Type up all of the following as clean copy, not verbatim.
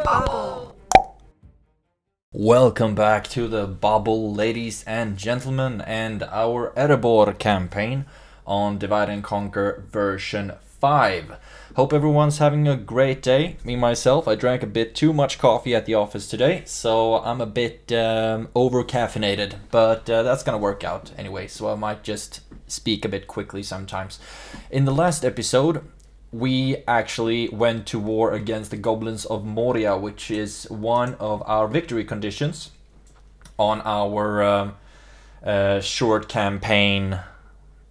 bubble. Welcome back to the bubble, ladies and gentlemen, and our Erebor campaign on Divide and Conquer version 5. Hope everyone's having a great day. Me myself, I drank a bit too much coffee at the office today, so I'm a bit over caffeinated, but that's gonna work out anyway, so I might just speak a bit quickly sometimes. In the last episode, we actually went to war against the Goblins of Moria, which is one of our victory conditions on our short campaign.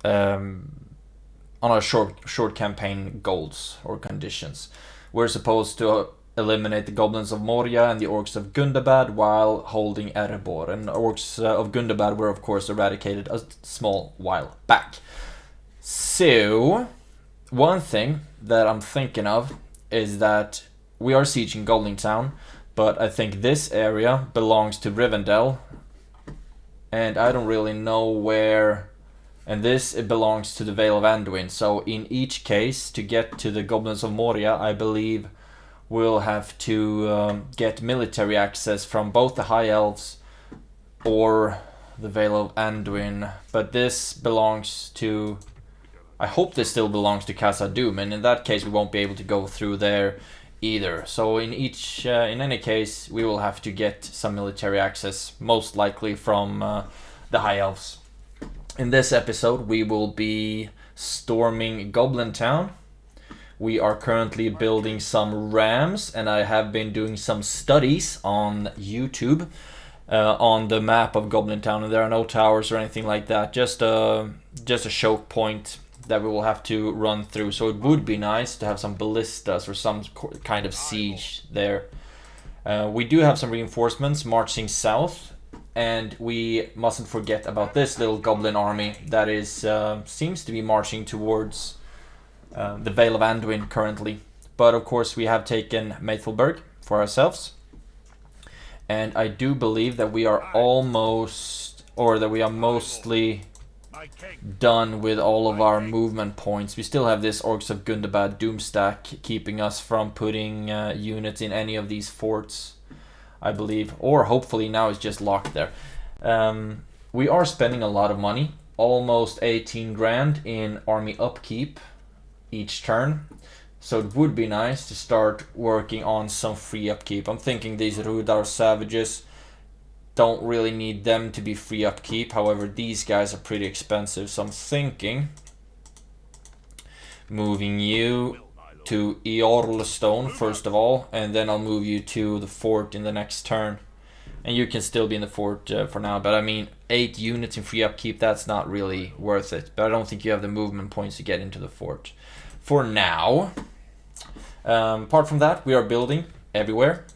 On our short campaign goals or conditions. We're supposed to eliminate the Goblins of Moria and the Orcs of Gundabad while holding Erebor. And Orcs of Gundabad were of course eradicated a small while back. So, one thing that I'm thinking of is that we are sieging Goblin Town, but I think this area belongs to Rivendell, and I don't really know where. And this, it belongs to the Vale of Anduin. So in each case, to get to the Goblins of Moria, I believe we'll have to get military access from both the High Elves or the Vale of Anduin. But this belongs to... I hope this still belongs to Casa Doom, and in that case we won't be able to go through there either. So in any case, we will have to get some military access, most likely from the High Elves. In this episode, we will be storming Goblin Town. We are currently building some rams, and I have been doing some studies on YouTube on the map of Goblin Town, and there are no towers or anything like that. Just a choke point that we will have to run through. So it would be nice to have some ballistas or some kind of siege there. We do have some reinforcements marching south. And we mustn't forget about this little goblin army that is seems to be marching towards the Vale of Anduin currently. But of course we have taken Maythelberg for ourselves. And I do believe that we are mostly done with all of our movement points. We still have this Orcs of Gundabad Doomstack keeping us from putting units in any of these forts, I believe, or hopefully now it's just locked there. We are spending a lot of money, almost 18 grand in army upkeep each turn, so it would be nice to start working on some free upkeep. I'm thinking these Rudar Savages, don't really need them to be free upkeep, however these guys are pretty expensive, so I'm thinking moving you to Eorlstone first of all, and then I'll move you to the fort in the next turn. And you can still be in the fort for now, but I mean 8 units in free upkeep, that's not really worth it. But I don't think you have the movement points to get into the fort for now. Apart from that, we are building everywhere,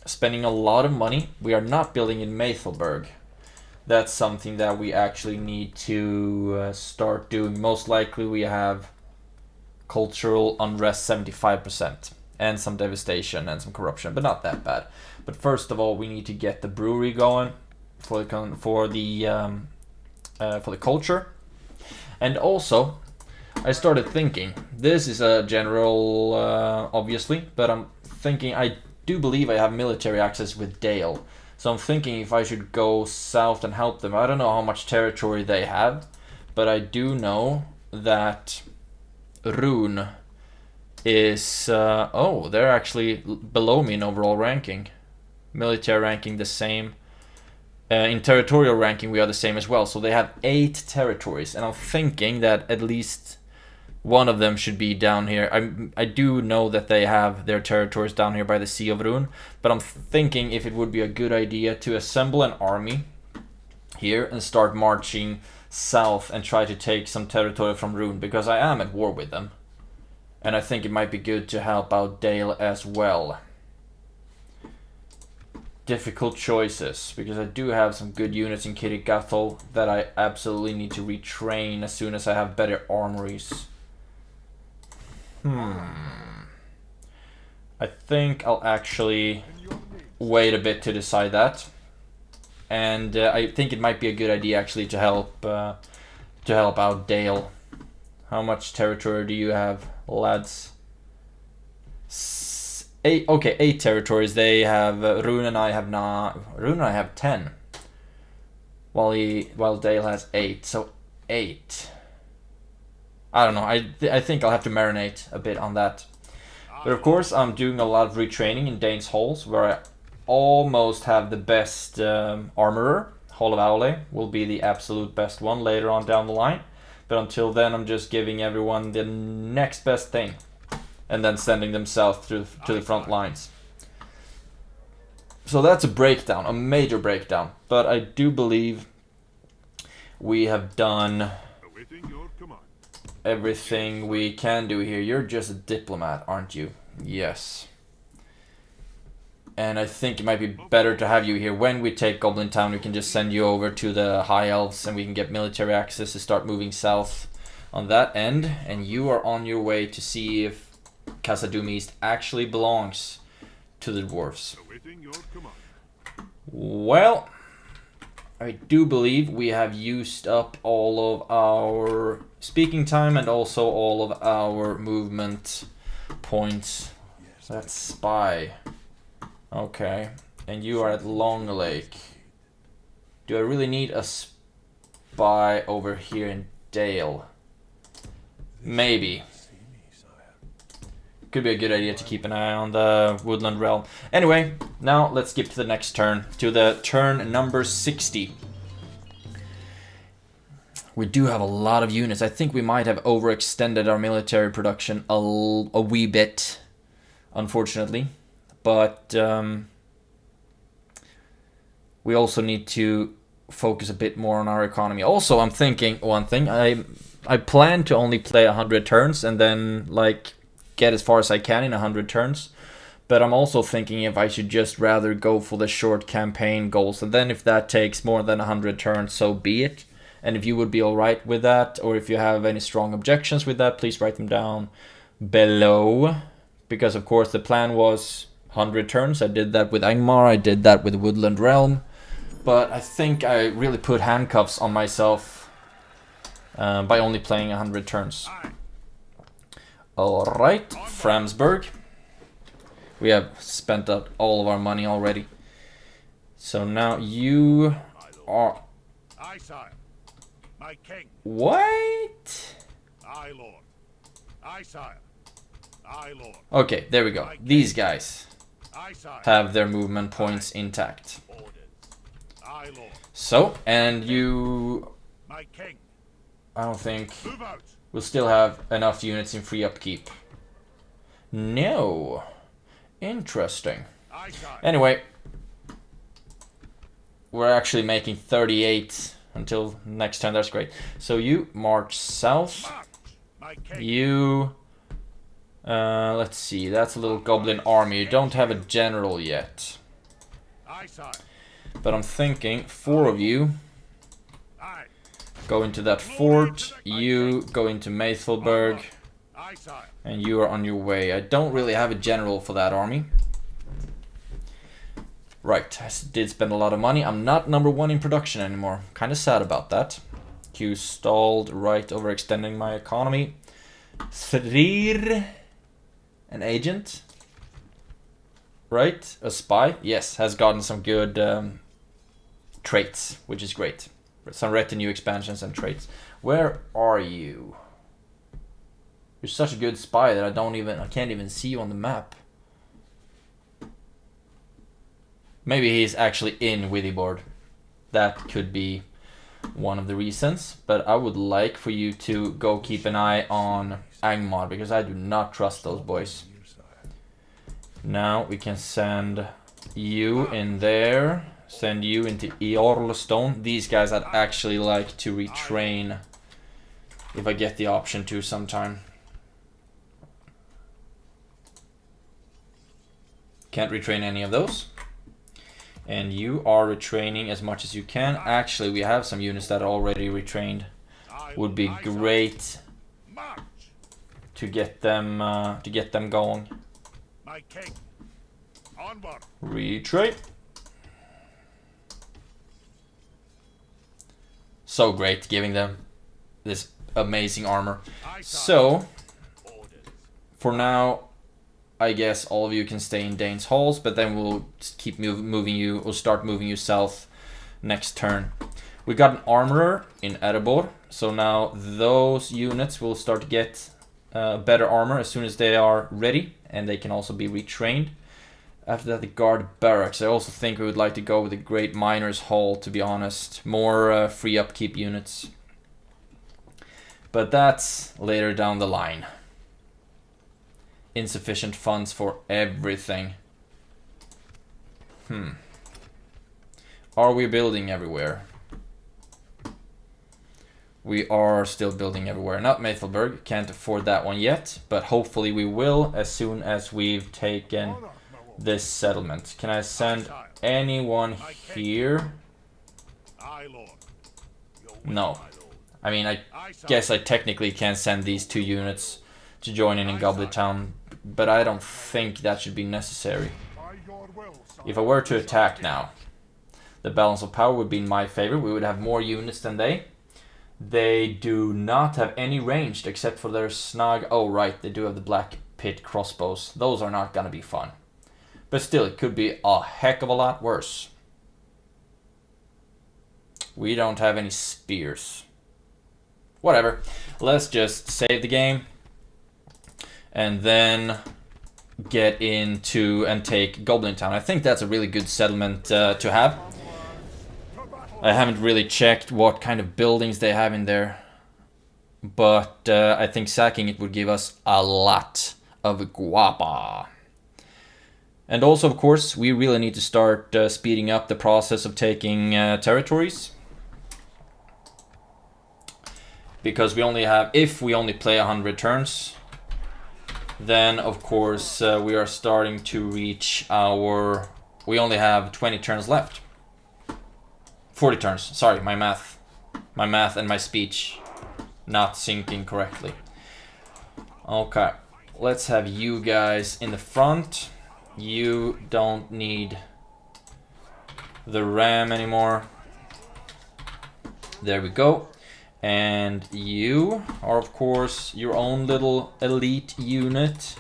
spending a lot of money. We are not building in Maythelberg. That's something that we actually need to start doing. Most likely we have cultural unrest 75% and some devastation and some corruption, but not that bad. But first of all, we need to get the brewery going for the culture. And also, I started thinking, this is a general obviously, but I'm thinking I do believe I have military access with Dale, so I'm thinking if I should go south and help them. I don't know how much territory they have, but I do know that Rune is they're actually below me in overall ranking. Military ranking the same. In territorial ranking we are the same as well, so they have 8 territories, and I'm thinking that at least one of them should be down here. I do know that they have their territories down here by the Sea of Rune, but I'm thinking if it would be a good idea to assemble an army here and start marching south and try to take some territory from Rune, because I am at war with them. And I think it might be good to help out Dale as well. Difficult choices, because I do have some good units in Kirikathal that I absolutely need to retrain as soon as I have better armories. I think I'll actually wait a bit to decide that. And I think it might be a good idea actually to help out Dale. How much territory do you have, lads? 8. Okay, 8 territories. They have Rune and I have not. Rune and I have 10. While Dale has 8. So 8. I don't know. I think I'll have to marinate a bit on that. But of course, I'm doing a lot of retraining in Dane's Halls, where I almost have the best armorer. Hall of Owley will be the absolute best one later on down the line. But until then, I'm just giving everyone the next best thing. And then sending them south to the front lines. So that's a breakdown, a major breakdown. But I do believe we have done everything we can do here. You're just a diplomat, aren't you? Yes. And I think it might be better to have you here. When we take Goblin Town, we can just send you over to the High Elves and we can get military access to start moving south on that end. And you are on your way to see if Khazad-dûm East actually belongs to the Dwarves. Well, I do believe we have used up all of our speaking time and also all of our movement points. That's spy. Okay, and you are at Long Lake. Do I really need a spy over here in Dale? Maybe. Could be a good idea to keep an eye on the Woodland Realm. Anyway, now let's skip to the next turn, to the turn number 60. We do have a lot of units. I think we might have overextended our military production a wee bit, unfortunately. But we also need to focus a bit more on our economy. Also, I'm thinking one thing. I plan to only play 100 turns and then like get as far as I can in 100 turns. But I'm also thinking if I should just rather go for the short campaign goals. And then if that takes more than 100 turns, so be it. And if you would be alright with that, or if you have any strong objections with that, please write them down below. Because of course the plan was 100 turns. I did that with Angmar, I did that with Woodland Realm. But I think I really put handcuffs on myself by only playing 100 turns. Alright, Framsburg. We have spent up all of our money already. So now you are... Aye, sire. My king. What? Aye, lord. Aye, sire. Aye, lord. Okay, there we go. These guys Aye, sire. have their movement points intact. Orders. Aye, lord. So, and you... My king. I don't think Move out. we'll still have enough units in free upkeep. No. Interesting. Aye, sire. Anyway, we're actually making 38 until next time. That's great. So you march south. March. My king. You... let's see. That's a little goblin army. You don't have a general yet. Aye, sire. But I'm thinking 4 of you Aye. go into that fort. You go into Maythelberg. Aye, sire. And you are on your way. I don't really have a general for that army. Right, I did spend a lot of money. I'm not number 1 in production anymore. Kind of sad about that. Q stalled, right, overextending my economy. Thrir, an agent. Right, a spy. Yes, has gotten some good traits, which is great. Some retinue expansions and traits. Where are you? You're such a good spy that I can't even see you on the map. Maybe he's actually in Erebor. That could be one of the reasons. But I would like for you to go keep an eye on Angmar, because I do not trust those boys. Now we can send you in there. Send you into Eorlstone. These guys I'd actually like to retrain if I get the option to sometime. Can't retrain any of those. And you are retraining as much as you can. Actually, we have some units that are already retrained. Would be great to get them going. My king. Onward. Retrain. So great, giving them this amazing armor. So, for now, I guess all of you can stay in Dane's halls, but then we'll keep moving you, we'll start moving you south next turn. We got an armorer in Erebor, so now those units will start to get better armor as soon as they are ready, and they can also be retrained. After that, the guard barracks. I also think we would like to go with the Great Miners Hall, to be honest. More free upkeep units. But that's later down the line. Insufficient funds for everything. Are we building everywhere? We are still building everywhere. Not Maythelberg, can't afford that one yet, but hopefully we will as soon as we've taken this settlement. Can I send anyone here? No. I mean, I guess I technically can send these 2 units to join in Goblin Town, but I don't think that should be necessary. If I were to attack now, the balance of power would be in my favor. We would have more units than they. They do not have any ranged except for their snug. Oh, right, they do have the Black Pit crossbows. Those are not gonna be fun. But still, it could be a heck of a lot worse. We don't have any spears. Whatever. Let's just save the game. And then get into and take Goblin Town. I think that's a really good settlement to have. I haven't really checked what kind of buildings they have in there. But I think sacking it would give us a lot of guapa. And also, of course, we really need to start speeding up the process of taking territories. Because we only have, if we only play 100 turns, then of course we are starting to reach our, we only have 20 turns left. 40 turns, sorry, my math and my speech not syncing correctly. Okay, let's have you guys in the front. You don't need the ram anymore. There we go. And you are, of course, your own little elite unit.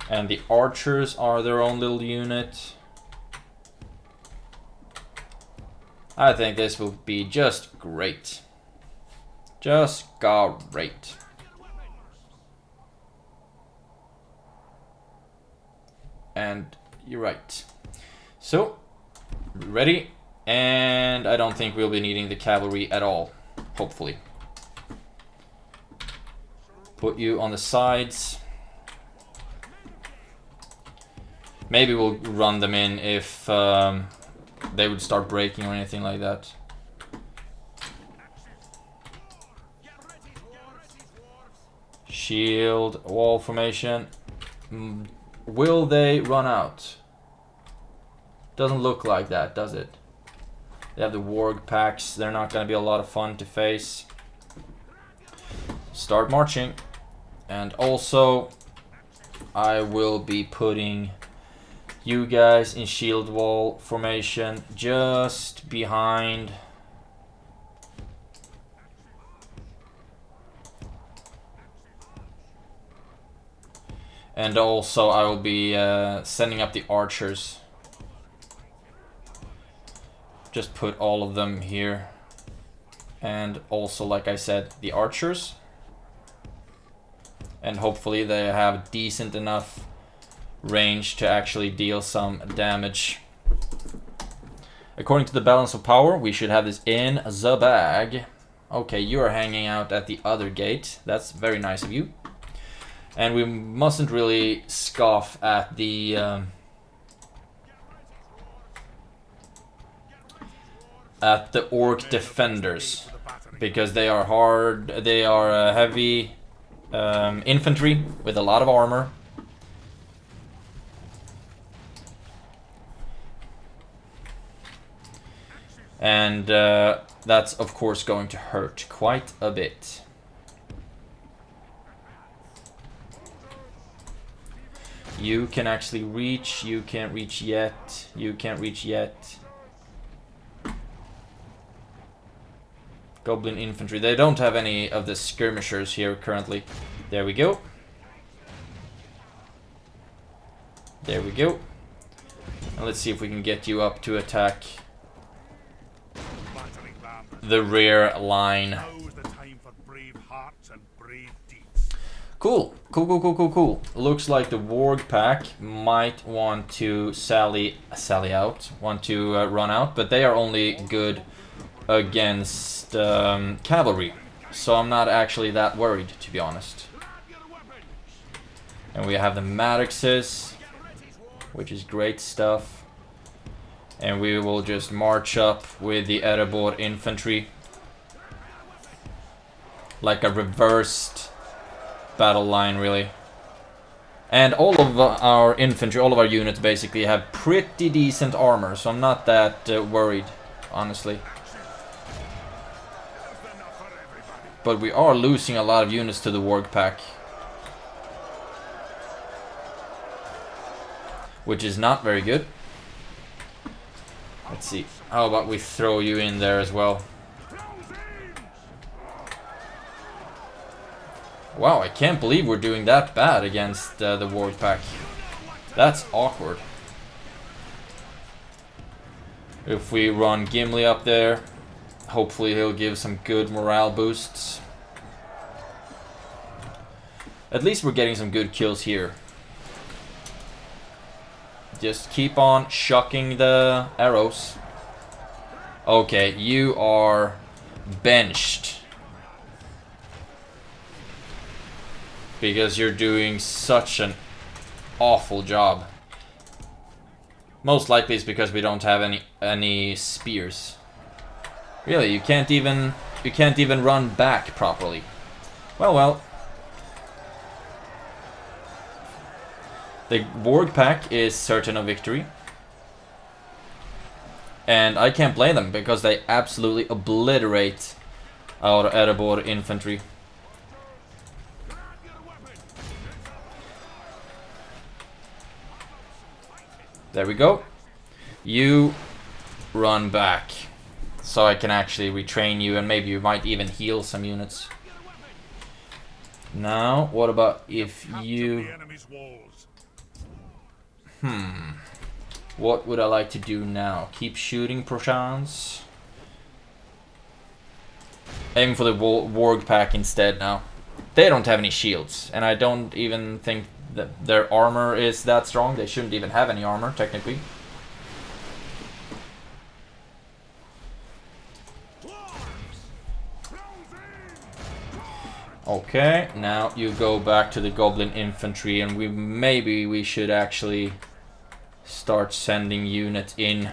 And the archers are their own little unit. I think this will be just great. Just great. And you're right. So, ready. And I don't think we'll be needing the cavalry at all. Hopefully. Put you on the sides. Maybe we'll run them in if they would start breaking or anything like that. Shield, wall formation. Will they run out? Doesn't look like that, does it? They have the warg packs. They're not going to be a lot of fun to face. Start marching. And also, I will be putting you guys in shield wall formation just behind. And also, I will be sending up the archers. Just put all of them here. And also, like I said, the archers. And hopefully they have decent enough range to actually deal some damage. According to the balance of power, we should have this in the bag. Okay, you are hanging out at the other gate. That's very nice of you. And we mustn't really scoff at the orc defenders, because they are hard. They are heavy infantry with a lot of armor. And that's of course going to hurt quite a bit. You can actually reach. You can't reach yet. You can't reach yet. Goblin infantry. They don't have any of the skirmishers here currently. There we go. There we go. And let's see if we can get you up to attack Battering ram. the rear line. Now's the time for brave hearts and brave deeds. Cool. Cool. Looks like the Warg pack might want to sally out, want to run out, but they are only good against cavalry. So I'm not actually that worried, to be honest. And we have the Maddoxes, which is great stuff. And we will just march up with the Erebor infantry. Like a reversed battle line, really. And all of our infantry, all of our units basically have pretty decent armor, so I'm not that worried, honestly. But we are losing a lot of units to the Warg pack, which is not very good. Let's see, how about we throw you in there as well. Wow, I can't believe we're doing that bad against the Warg pack. That's awkward. If we run Gimli up there, hopefully he'll give some good morale boosts. At least we're getting some good kills here. Just keep on shucking the arrows. Okay, you are benched. Because you're doing such an awful job. Most likely it's because we don't have any spears. Really, you can't even run back properly. Well. The Warg pack is certain of victory. And I can't blame them because they absolutely obliterate our Erebor infantry. There we go. You run back. So I can actually retrain you and maybe you might even heal some units. Now, what about if you... What would I like to do now? Keep shooting, perchance? Aim for the Warg pack instead now. They don't have any shields, and I don't even think that their armor is that strong. They shouldn't even have any armor, technically. Okay, now you go back to the Goblin infantry, and maybe we should actually start sending units in.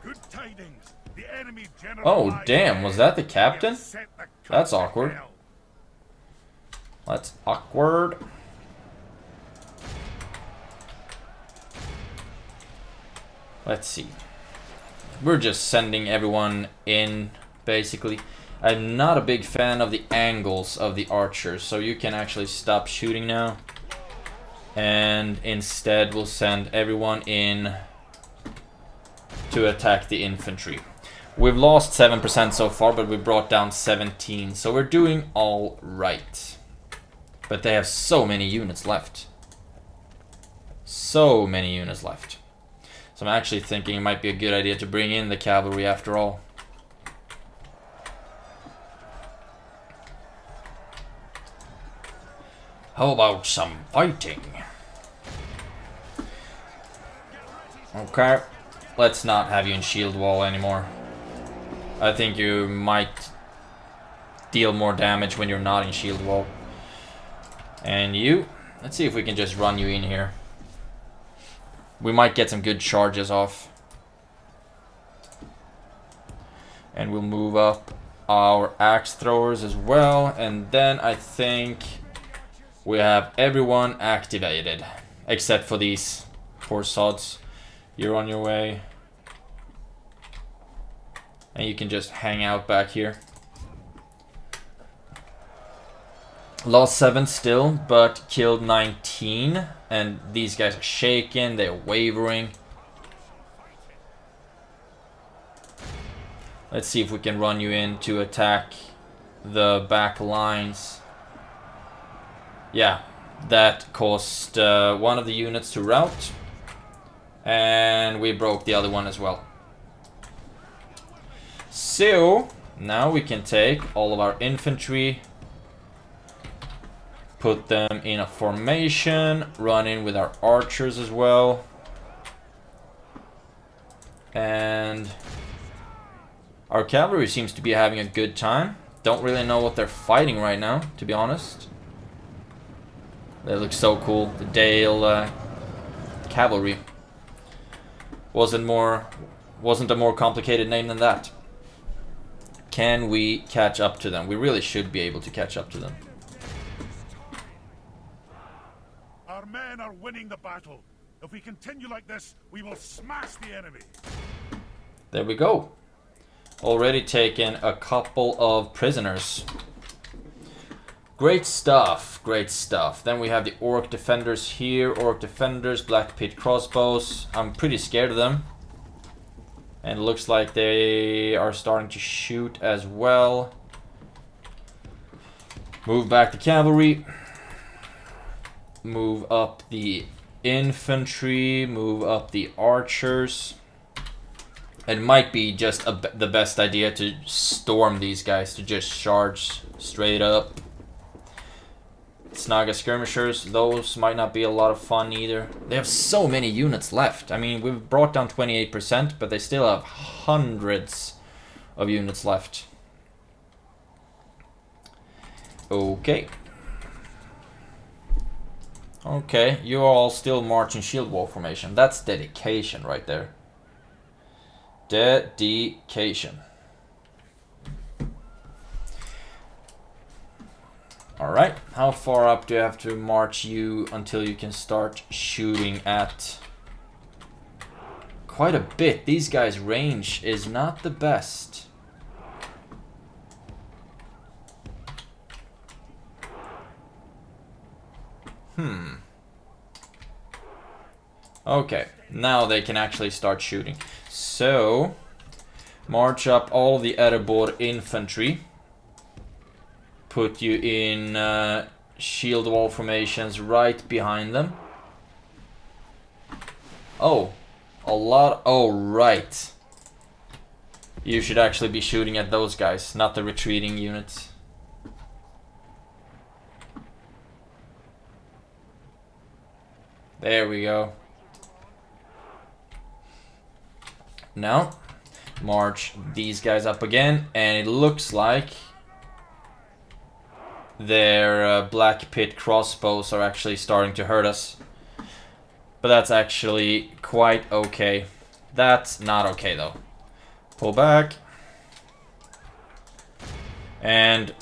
Good tidings. The enemy general Oh, damn, was that the captain? That's awkward. That's awkward. Let's see. We're just sending everyone in, basically. I'm not a big fan of the angles of the archers, so you can actually stop shooting now. And instead we'll send everyone in to attack the infantry. We've lost 7% so far, but we brought down 17, so we're doing all right. But they have so many units left. So many units left. So I'm actually thinking it might be a good idea to bring in the cavalry after all. How about some fighting? Okay, let's not have you in shield wall anymore. I think you might deal more damage when you're not in shield wall. And you, let's see if we can just run you in here. We might get some good charges off. And we'll move up our axe throwers as well. And then I think we have everyone activated. Except for these poor sods. You're on your way. And you can just hang out back here. Lost 7 still, but killed 19. And these guys are shaken, they're wavering. Let's see if we can run you in to attack the back lines. Yeah, That caused one of the units to rout. And we broke the other one as well. So, now we can take all of our infantry, put them in a formation, run in with our archers as well. And our cavalry seems to be having a good time. Don't really know what they're fighting right now, to be honest. They look so cool. The Dale cavalry. Wasn't a more complicated name than that. Can we catch up to them? We really should be able to catch up to them. Our men are winning the battle. If we continue like this, we will smash the enemy. There we go. Already taken a couple of prisoners. Great stuff, great stuff. Then we have the Orc defenders here. Orc defenders, Black Pit crossbows. I'm pretty scared of them. And it looks like they are starting to shoot as well. Move back the cavalry. Move up the infantry. Move up the archers. It might be just the best idea to storm these guys, to just charge straight up. Snaga skirmishers, those might not be a lot of fun either. They have so many units left. I mean, we've brought down 28%, but they still have hundreds of units left. Okay. Okay, you all still march in shield wall formation. That's dedication right there. Dedication. Alright, how far up do you have to march you until you can start shooting at? Quite a bit. These guys' range is not the best. Okay, now they can actually start shooting. So, march up all the Erebor infantry. Put you in shield wall formations right behind them. Oh, a lot. Oh, right. You should actually be shooting at those guys, not the retreating units. There we go. Now, march these guys up again, and it looks like their Black Pit crossbows are actually starting to hurt us. But that's actually quite okay. That's not okay though. Pull back. And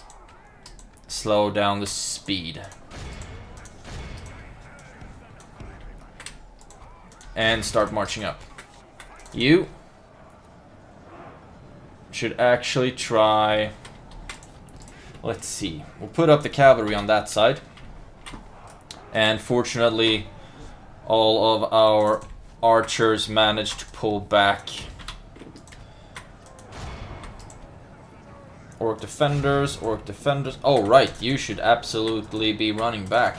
slow down the speed. And start marching up. You should actually try... Let's see. We'll put up the cavalry on that side. And fortunately, all of our archers managed to pull back. Orc defenders, orc defenders. Oh, right. You should absolutely be running back.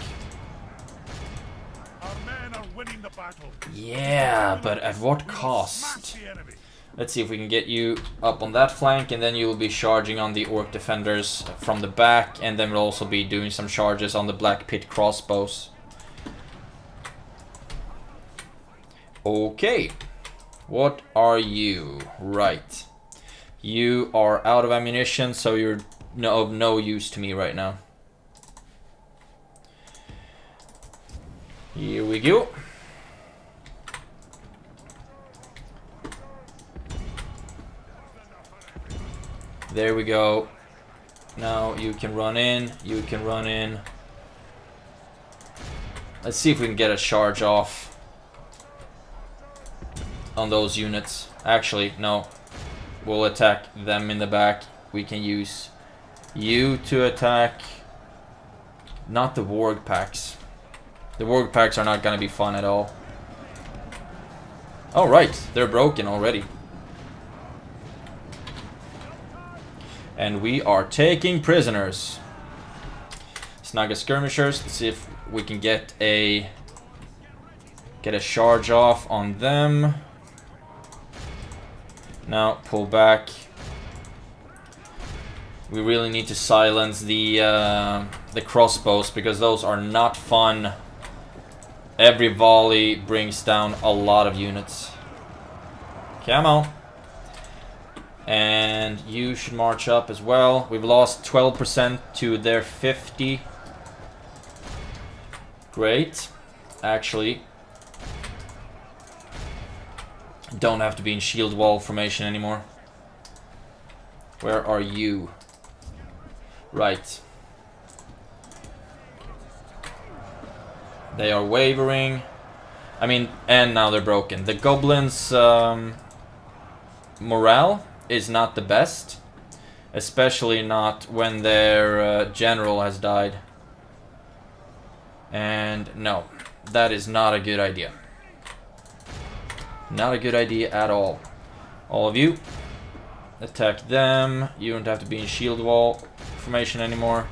Our men are winning the battle. Yeah, but at what cost? Let's see if we can get you up on that flank, and then you will be charging on the orc defenders from the back, and then we'll also be doing some charges on the Black Pit crossbows. Okay. What are you? Right. You are out of ammunition, so you're of no use to me right now. Here we go. There we go. Now you can run in. You can run in. Let's see if we can get a charge off on those units. Actually, no. We'll attack them in the back. We can use you to attack. Not the warg packs. The warg packs are not going to be fun at all. Oh, right. They're broken already. And we are taking prisoners. Snaga skirmishers. Let's see if we can get a charge off on them. Now pull back. We really need to silence the crossbows, because those are not fun. Every volley brings down a lot of units. Come on. And you should march up as well. We've lost 12% to their 50. Great. Actually, don't have to be in shield wall formation anymore. Where are you? Right. They are wavering. I mean, and now they're broken. The goblins' morale is not the best. Especially not when their general has died. And no, that is not a good idea. Not a good idea at all. All of you, attack them. You don't have to be in shield wall formation anymore.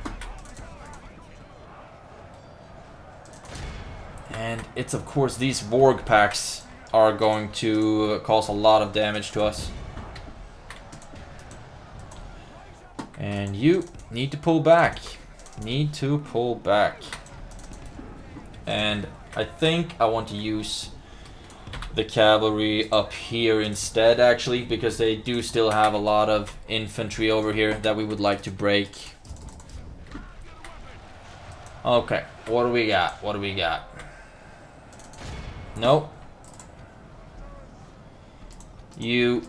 And it's of course these warg packs are going to cause a lot of damage to us. And you need to pull back. Need to pull back. And I think I want to use the cavalry up here instead, actually, because they do still have a lot of infantry over here that we would like to break. Okay, what do we got? What do we got? Nope. You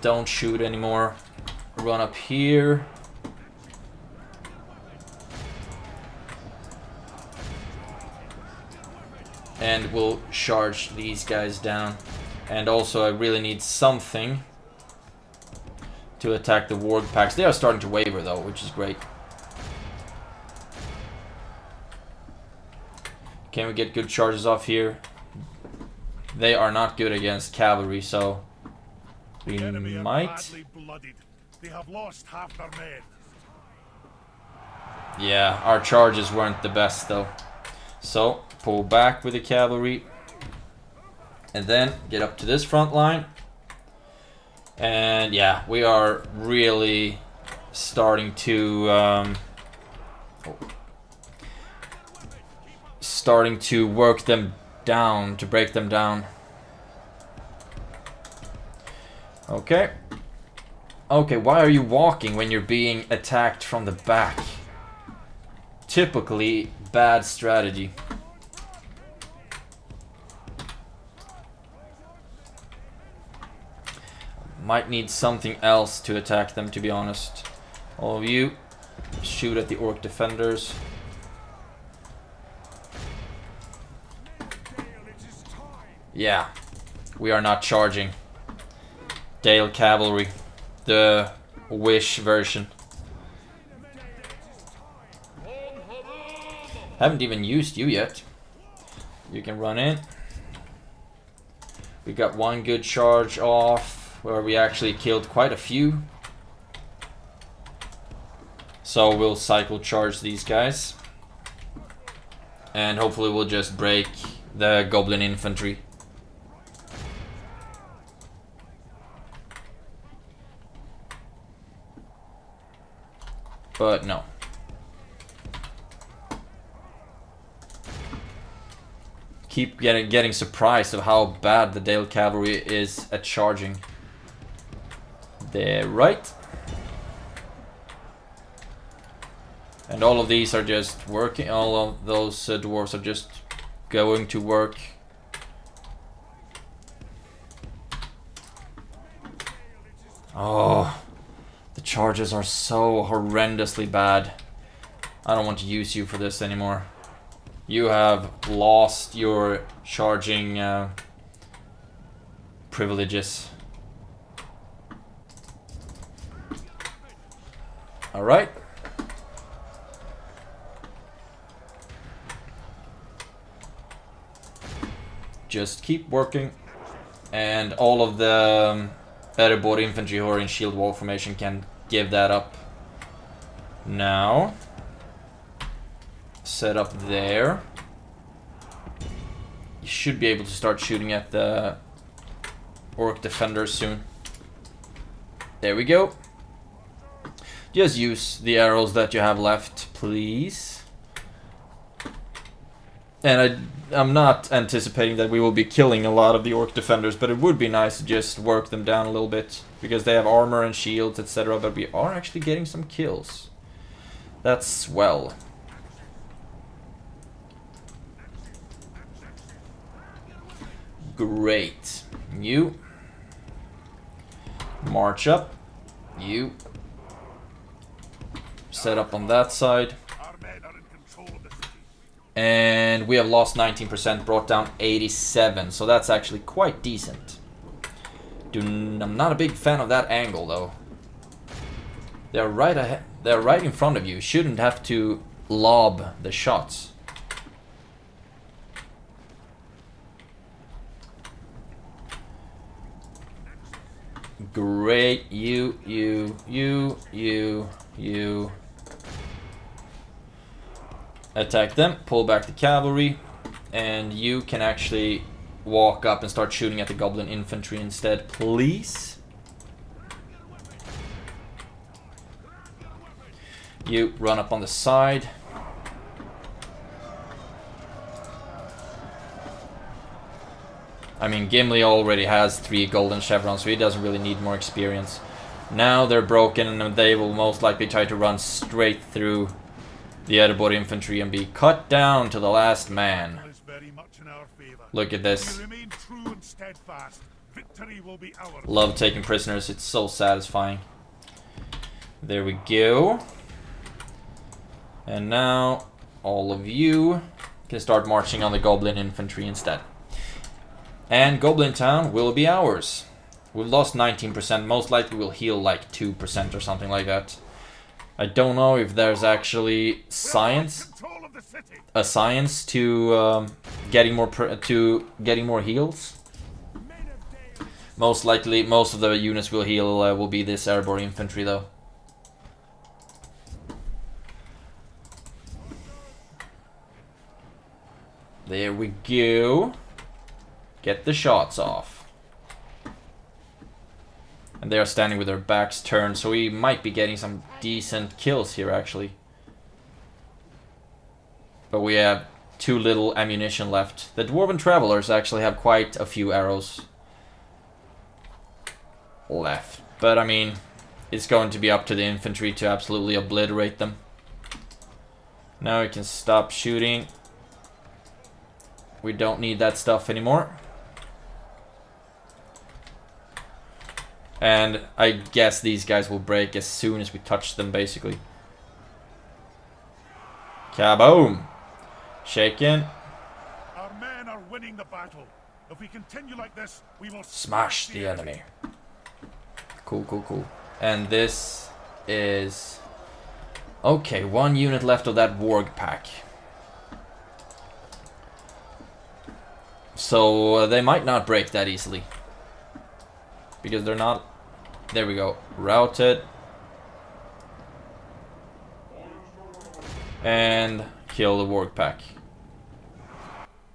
don't shoot anymore. Run up here. And we'll charge these guys down. And also I really need something to attack the warg packs. They are starting to waver though, which is great. Can we get good charges off here? They are not good against cavalry, so we might. They have lost half their men. Yeah, our charges weren't the best though. So pull back with the cavalry. And then get up to this front line. And yeah, we are really starting to work them down, to break them down. Okay. Okay, why are you walking when you're being attacked from the back? Typically bad strategy. Might need something else to attack them, to be honest. All of you, shoot at the orc defenders. Yeah, we are not charging. Dale Cavalry, the Wish version. Haven't even used you yet. You can run in. We got one good charge off, where we actually killed quite a few. So we'll cycle charge these guys. And hopefully we'll just break the goblin infantry. But no. Keep getting surprised of how bad the Dale Cavalry is at charging. They're right. And all of these are just working. All of those dwarves are just going to work. Oh, the charges are so horrendously bad. I don't want to use you for this anymore. You have lost your charging privileges. Alright. Just keep working. And all of the Erebor infantry who are in shield wall formation can give that up. Now, set up there. You should be able to start shooting at the orc defenders soon. There we go. Just use the arrows that you have left, please. And I'm not anticipating that we will be killing a lot of the orc defenders, but it would be nice to just work them down a little bit, because they have armor and shields, etc. But we are actually getting some kills. That's swell. Great. You march up. You set up on that side. And we have lost 19%, brought down 87, so that's actually quite decent. I'm not a big fan of that angle, though. They're right ahead. They're right in front of you. Shouldn't have to lob the shots. Great. You. Attack them, pull back the cavalry, and you can actually walk up and start shooting at the goblin infantry instead, please. You run up on the side. I mean, Gimli already has 3 golden chevrons, so he doesn't really need more experience. Now they're broken, and they will most likely try to run straight through the Erebor infantry and be cut down to the last man. Look at this. Love taking prisoners, it's so satisfying. There we go. And now all of you can start marching on the goblin infantry instead. And Goblin Town will be ours. We've lost 19%, most likely we'll heal like 2% or something like that. I don't know if there's actually a science to getting more heals. Most likely, most of the units will heal will be this Erebor infantry, though. There we go. Get the shots off. And they are standing with their backs turned, so we might be getting some decent kills here, actually. But we have too little ammunition left. The Dwarven Travelers actually have quite a few arrows left. But, I mean, it's going to be up to the infantry to absolutely obliterate them. Now we can stop shooting. We don't need that stuff anymore. And I guess these guys will break as soon as we touch them, basically. Kaboom! Shaken. Our men are winning the battle. If we continue like this, we will smash the enemy. Cool, cool, cool. And this is... okay, 1 unit left of that warg pack. So they might not break that easily. Because they're not... there we go. Routed. And kill the warg pack.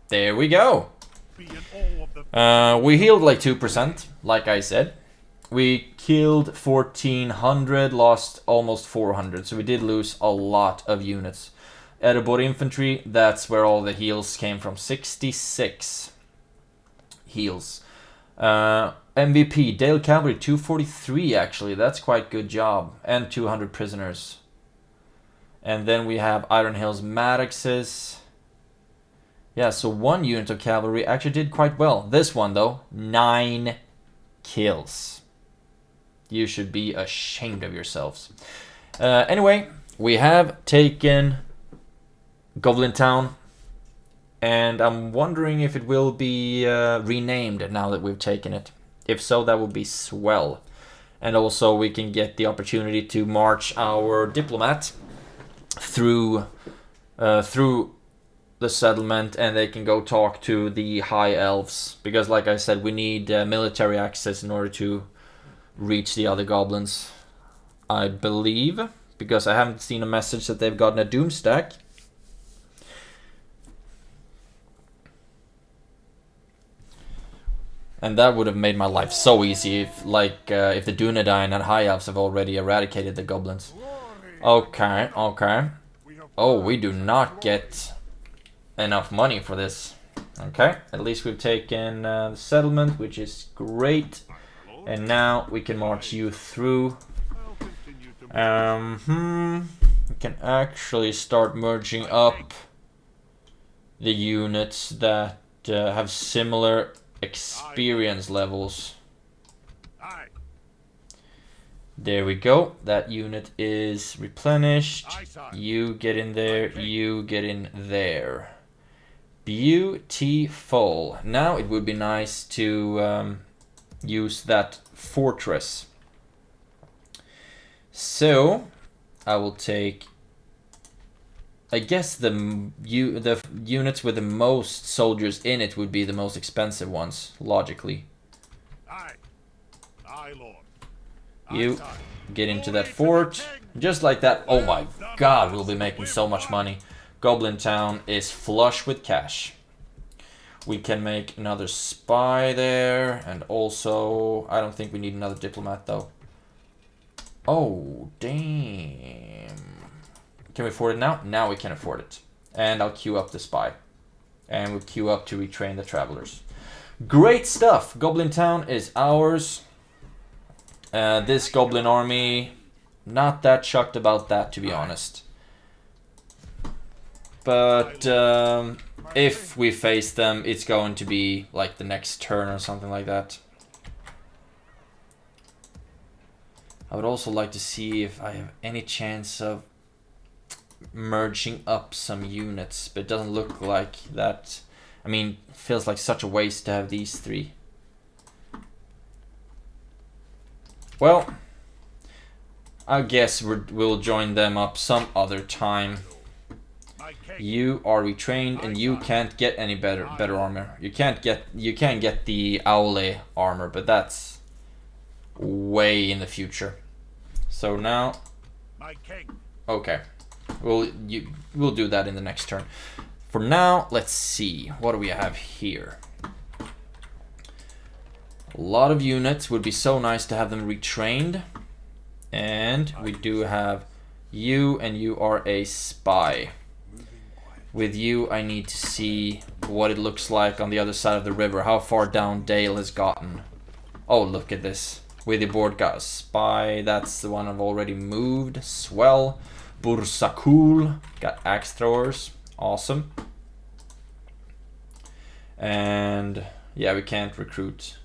There we go. We healed like 2%, like I said. We killed 1,400, lost almost 400. So we did lose a lot of units. Erebor infantry, that's where all the heals came from. 66 heals. MVP, Dale Cavalry, 243 actually. That's quite good job. And 200 prisoners. And then we have Iron Hills Maddoxes. Yeah, so 1 unit of cavalry actually did quite well. This one, though, 9 kills. You should be ashamed of yourselves. Anyway, we have taken Goblin Town. And I'm wondering if it will be renamed now that we've taken it. If so, that would be swell. And also we can get the opportunity to march our diplomat through the settlement, and they can go talk to the high elves. Because like I said, we need military access in order to reach the other goblins, I believe. Because I haven't seen a message that they've gotten a doom stack. And that would have made my life so easy if, like, if the Dunedain and High Elves have already eradicated the goblins. Okay, okay. Oh, we do not get enough money for this. Okay, at least we've taken the settlement, which is great. And now we can march you through. We can actually start merging up the units that have similar experience levels. There we go. That unit is replenished. You get in there. You get in there. Beautiful. Now it would be nice to use that fortress. So I will take, I guess the units with the most soldiers in it would be the most expensive ones, logically. Aye, Lord. You get into that fort, just like that. Oh my god, we'll be making so much money. Goblin Town is flush with cash. We can make another spy there, and also, I don't think we need another diplomat though. Oh, damn. Can we afford it now? Now we can afford it. And I'll queue up the spy. And we'll queue up to retrain the travelers. Great stuff! Goblin Town is ours. This goblin army, not that shocked about that, to be honest. But if we face them, it's going to be like the next turn or something like that. I would also like to see if I have any chance of merging up some units, but it doesn't look like that. I mean, it feels like such a waste to have these three. Well, I guess we'll join them up some other time. You are retrained and you can't get any better armor. You can get the Owle armor, but that's way in the future. So now, okay, we'll do that in the next turn. For now, let's see, what do we have here? A lot of units, would be so nice to have them retrained. And we do have you, and you are a spy. With you, I need to see what it looks like on the other side of the river, how far down Dale has gotten. Oh, look at this. With the board got a spy, that's the one I've already moved. Swell. Bursakul, got axe throwers, awesome. And yeah, we can't recruit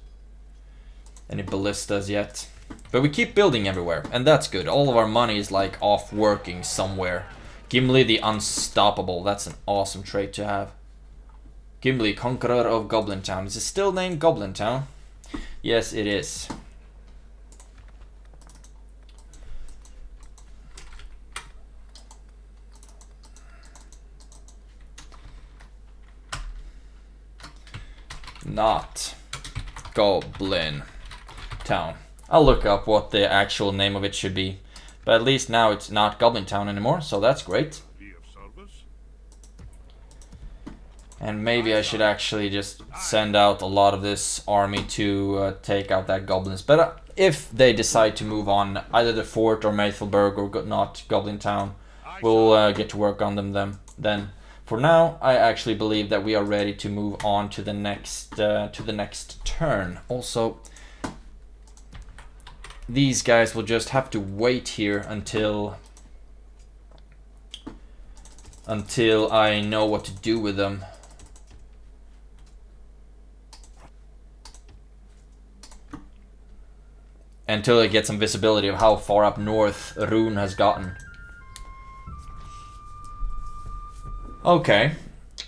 any ballistas yet. But we keep building everywhere, and that's good. All of our money is like off working somewhere. Gimli the Unstoppable, that's an awesome trait to have. Gimli, Conqueror of Goblin Town. Is it still named Goblin Town? Yes, it is. Not Goblin Town. I'll look up what the actual name of it should be. But at least now it's not Goblin Town anymore, so that's great. And maybe I should actually just send out a lot of this army to take out that goblins. But if they decide to move on, either the fort or Maythelberg or not Goblin Town, we'll get to work on them then. For now, I actually believe that we are ready to move on to the next turn. Also, these guys will just have to wait here until I know what to do with them. Until I get some visibility of how far up north Rune has gotten. Okay,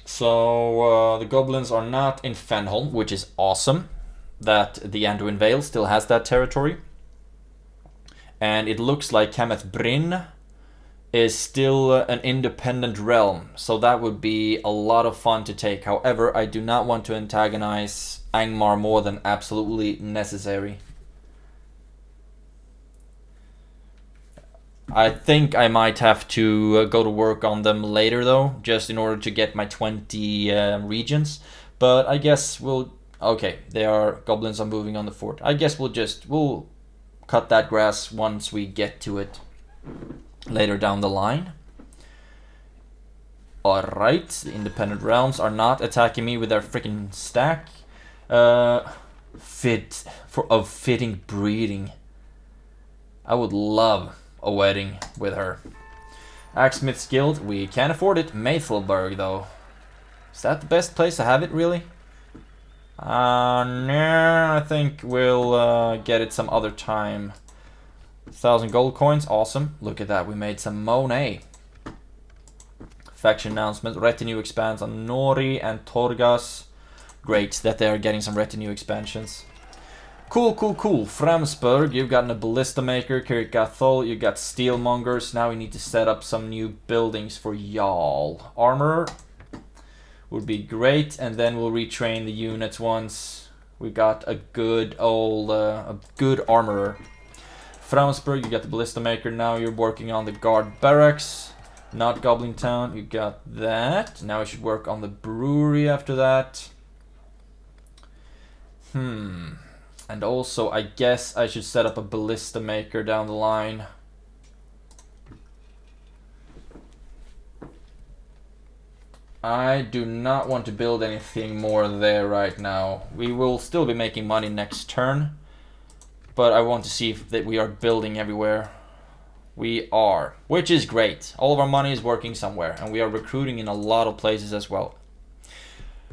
so the goblins are not in Fenholm, which is awesome. That the Anduin Vale still has that territory. And it looks like Kameth Bryn is still an independent realm, so that would be a lot of fun to take. However, I do not want to antagonize Angmar more than absolutely necessary. I think I might have to go to work on them later though, just in order to get my 20 regions. But I guess we'll Okay, goblins are moving on the fort. I guess we'll cut that grass once we get to it later down the line. Alright, the independent realms are not attacking me with their freaking stack. Fitting breeding. I would love a wedding with her. Axesmith's Guild, we can't afford it. Maythelberg though. Is that the best place to have it, really? No, I think we'll get it some other time. 1,000 gold coins, awesome. Look at that, we made some money. Faction announcement, retinue expands on Nori and Torgas. Great that they are getting some retinue expansions. Cool. Framsburg, you've gotten a ballista maker. Kirkathol, you got steelmongers. Now we need to set up some new buildings for y'all. Armor would be great, and then we'll retrain the units once we got a good armorer. Framsburg, you got the ballista maker. Now you're working on the guard barracks. Not Goblin Town, you got that. Now we should work on the brewery after that. And also, I guess I should set up a ballista maker down the line. I do not want to build anything more there right now. We will still be making money next turn, but I want to see that we are building everywhere. We are, which is great. All of our money is working somewhere, and we are recruiting in a lot of places as well.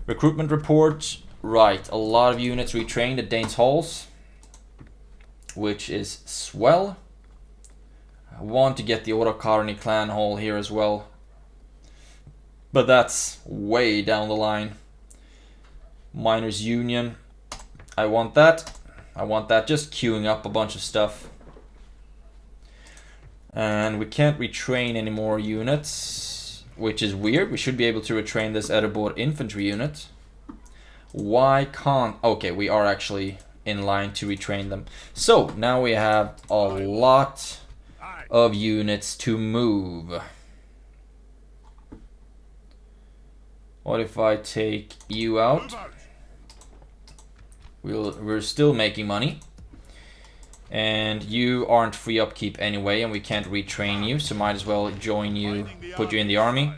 Recruitment report. Right, a lot of units retrained at Dane's Halls, which is swell. I want to get the Orokarni clan hall here as well, but that's way down the line. Miners Union, I want that, just queuing up a bunch of stuff. And we can't retrain any more units, which is weird. We should be able to retrain this Erebor infantry unit. Why can't... Okay, we are actually in line to retrain them. So, now we have a lot of units to move. What if I take you out? We're still making money. And you aren't free upkeep anyway, and we can't retrain you, so might as well join you, put you in the army,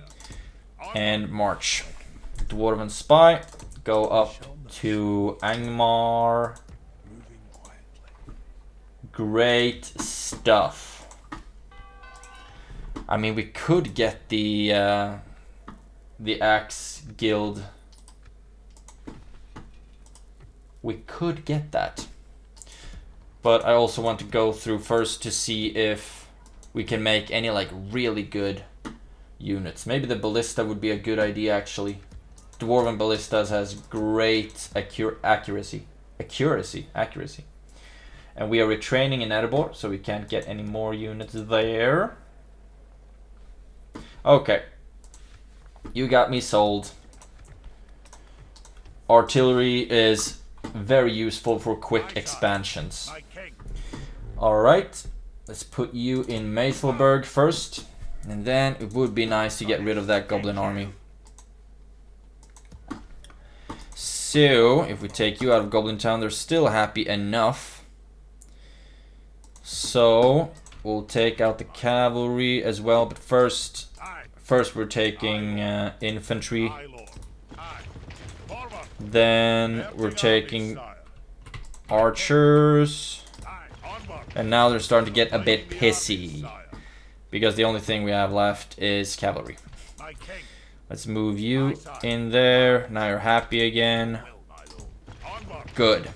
and march. Dwarven Spy. Go up to Angmar. Great stuff. I mean, we could get the Axe Guild. We could get that. But I also want to go through first to see if we can make any like really good units. Maybe the ballista would be a good idea actually. Dwarven ballistas has great accuracy. And we are retraining in Erebor, so we can't get any more units there. Okay. You got me sold. Artillery is very useful for quick expansions. Alright. Let's put you in Maythelberg first. And then it would be nice to get rid of that goblin army. So, if we take you out of Goblin Town, they're still happy enough. So, we'll take out the cavalry as well, but first we're taking infantry. Then we're taking archers. And now they're starting to get a bit pissy, because the only thing we have left is cavalry. Let's move you in there. Now you're happy again. Good.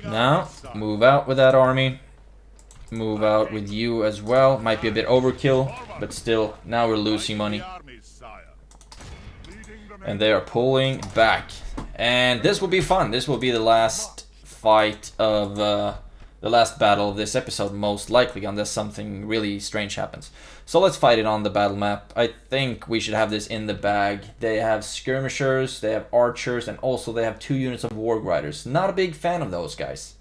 Now, move out with that army. Move out with you as well. Might be a bit overkill, but still, now we're losing money. And they are pulling back. And this will be fun. This will be the last fight of... the last battle of this episode, most likely, unless something really strange happens. So let's fight it on the battle map. I think we should have this in the bag. They have skirmishers, they have archers, and also they have 2 units of warg riders. Not a big fan of those guys.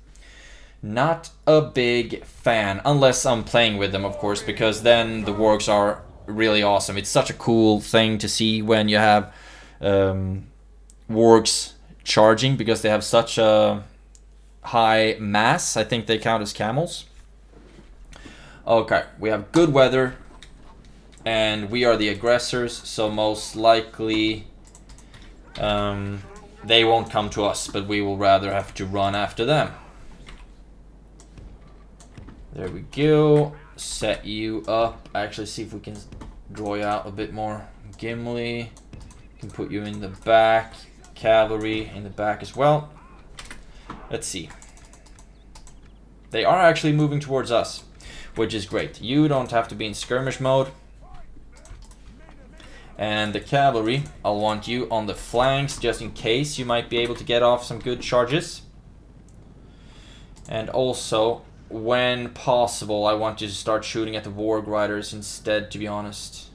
Not a big fan, unless I'm playing with them, of course, because then the wargs are really awesome. It's such a cool thing to see when you have wargs charging because they have such a high mass. I think they count as camels. Okay, we have good weather, and we are the aggressors, so most likely they won't come to us, but we will rather have to run after them. There we go. Set you up. Actually, see if we can draw you out a bit more. Gimli. Can put you in the back. Cavalry in the back as well. Let's see. They are actually moving towards us, which is great. You don't have to be in skirmish mode. And the cavalry, I'll want you on the flanks just in case you might be able to get off some good charges. And also, when possible, I want you to start shooting at the Warg Riders instead, to be honest.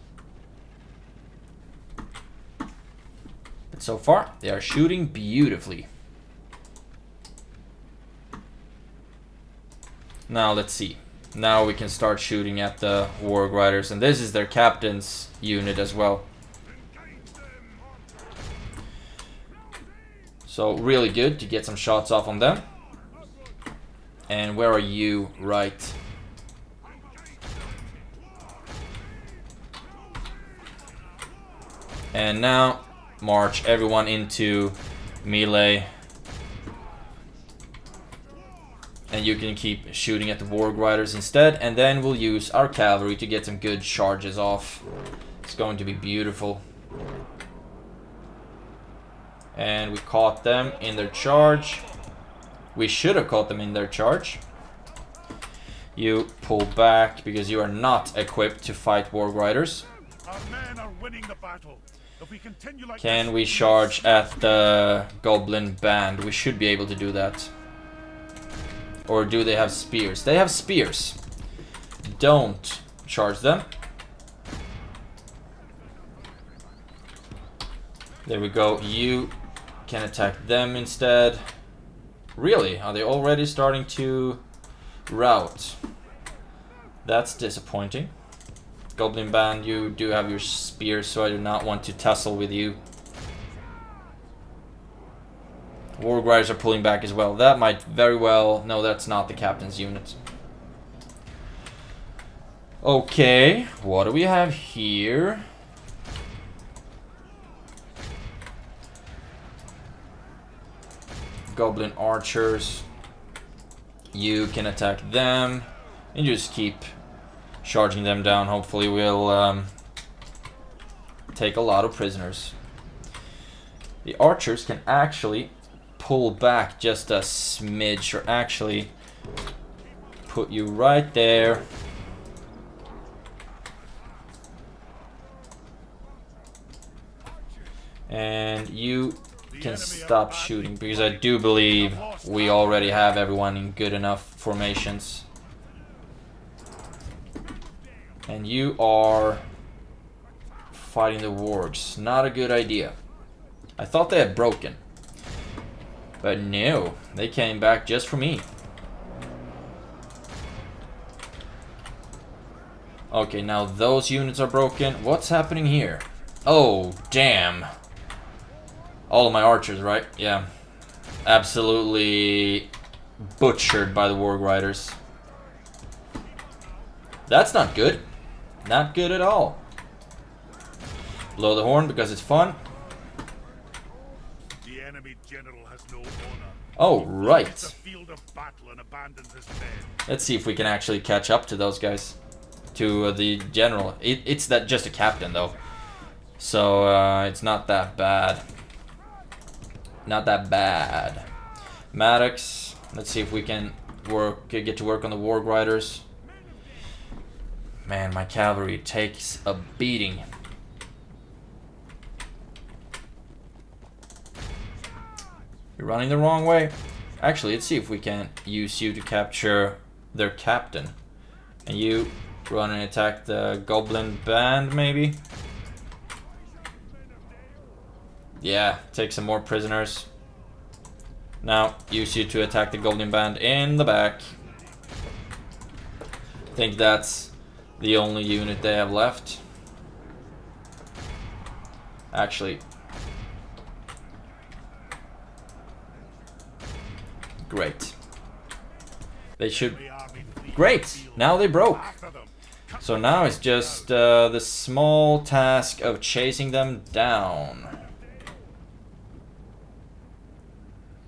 But so far, they are shooting beautifully. Now, let's see. Now we can start shooting at the Warg Riders, and this is their captain's unit as well. So, really good to get some shots off on them. And where are you? Right. And now, march everyone into melee. And you can keep shooting at the Warg Riders instead. And then we'll use our cavalry to get some good charges off. It's going to be beautiful. And we caught them in their charge. We should have caught them in their charge. You pull back because you are not equipped to fight Warg Riders. Our men are winning the battle. If we continue like Can this, we charge at the Goblin band? We should be able to do that. Or do they have spears? They have spears. Don't charge them. There we go. You can attack them instead. Really? Are they already starting to rout? That's disappointing. Goblin band, you do have your spears, so I do not want to tussle with you. Warg Riders are pulling back as well. That might very well... No, that's not the captain's unit. Okay, what do we have here? Goblin archers. You can attack them. And just keep charging them down. Hopefully we'll take a lot of prisoners. The archers can actually pull back just a smidge, or actually put you right there. And you can stop shooting, because I do believe we already have everyone in good enough formations. And you are fighting the wargs. Not a good idea. I thought they had broken. But no, they came back just for me. Okay, now those units are broken. What's happening here? Oh, damn. All of my archers, right? Yeah. Absolutely butchered by the Warg Riders. That's not good. Not good at all. Blow the horn because it's fun. the enemy general has no honor. Oh, right. The field of battle and abandons his men. Let's see if we can actually catch up to those guys. To the general. It's that just a captain, though. So, it's not that bad. Not that bad. Maddox. Let's see if we can get to work on the Warg Riders. Man, my cavalry takes a beating. You're running the wrong way. Actually, let's see if we can use you to capture their captain. And you run and attack the Goblin band, maybe? Yeah, take some more prisoners. Now, use you to attack the Goblin band in the back. I think that's the only unit they have left. Actually, Great. They should... Great! Now they broke. So now it's just the small task of chasing them down.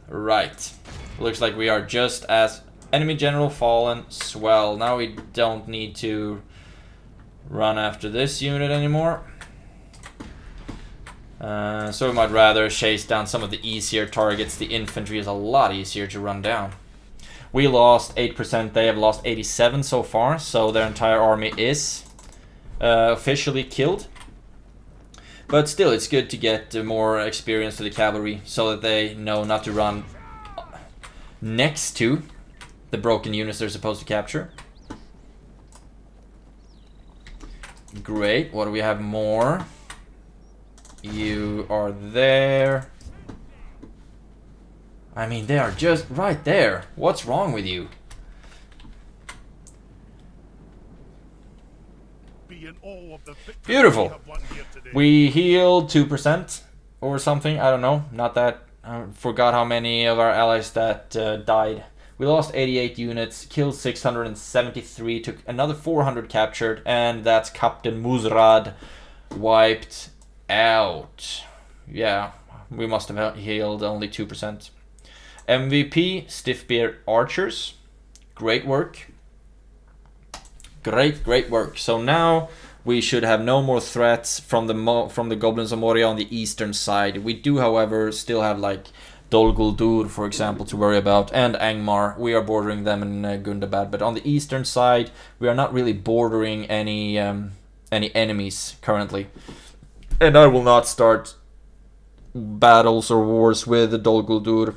Right. Looks like we are just as... Enemy general fallen. Swell. Now we don't need to run after this unit anymore. So we might rather chase down some of the easier targets. The infantry is a lot easier to run down. We lost 8%, they have lost 87 so far, so their entire army is officially killed. But still, it's good to get more experience to the cavalry, so that they know not to run next to the broken units they're supposed to capture. Great, what do we have more? You are there. I mean, they are just right there. What's wrong with you? Beautiful. We healed 2% or something. I don't know. Not that. I forgot how many of our allies that died. We lost 88 units, killed 673, took another 400 captured, and that's Captain Muzrad wiped out. Yeah, we must have healed only 2%. MVP, Stiffbeard Archers. Great work. Great work. So now we should have no more threats from the Goblins of Moria on the eastern side. We do, however, still have like Dol Guldur, for example, to worry about, and Angmar. We are bordering them in Gundabad, but on the eastern side, we are not really bordering any enemies currently. And I will not start battles or wars with Dol Guldur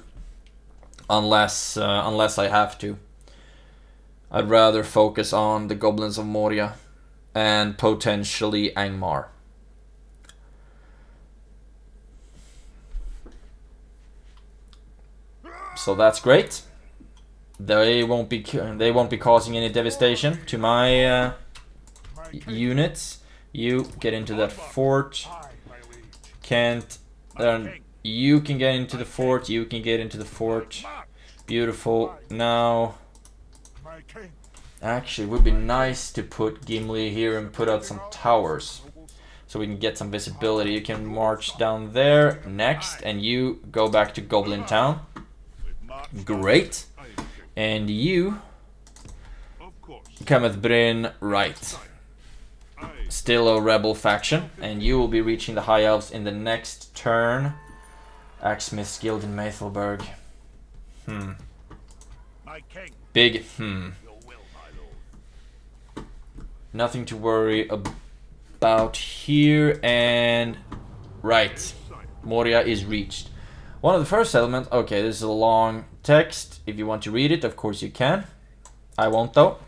unless I have to. I'd rather focus on the Goblins of Moria and potentially Angmar. So that's great. They won't be causing any devastation to my units. You get into that fort. Can't. You can get into the fort. You can get into the fort. Beautiful. Now, actually, it would be nice to put Gimli here and put out some towers, so we can get some visibility. You can march down there next, and you go back to Goblin Town. Great. And you come with Bryn right. Still a rebel faction, and you will be reaching the High Elves in the next turn. Axesmith's Guild in Maethelberg. Big Nothing to worry about here, and right. Moria is reached. One of the first settlements. Okay, this is a long text. If you want to read it, of course you can. I won't though.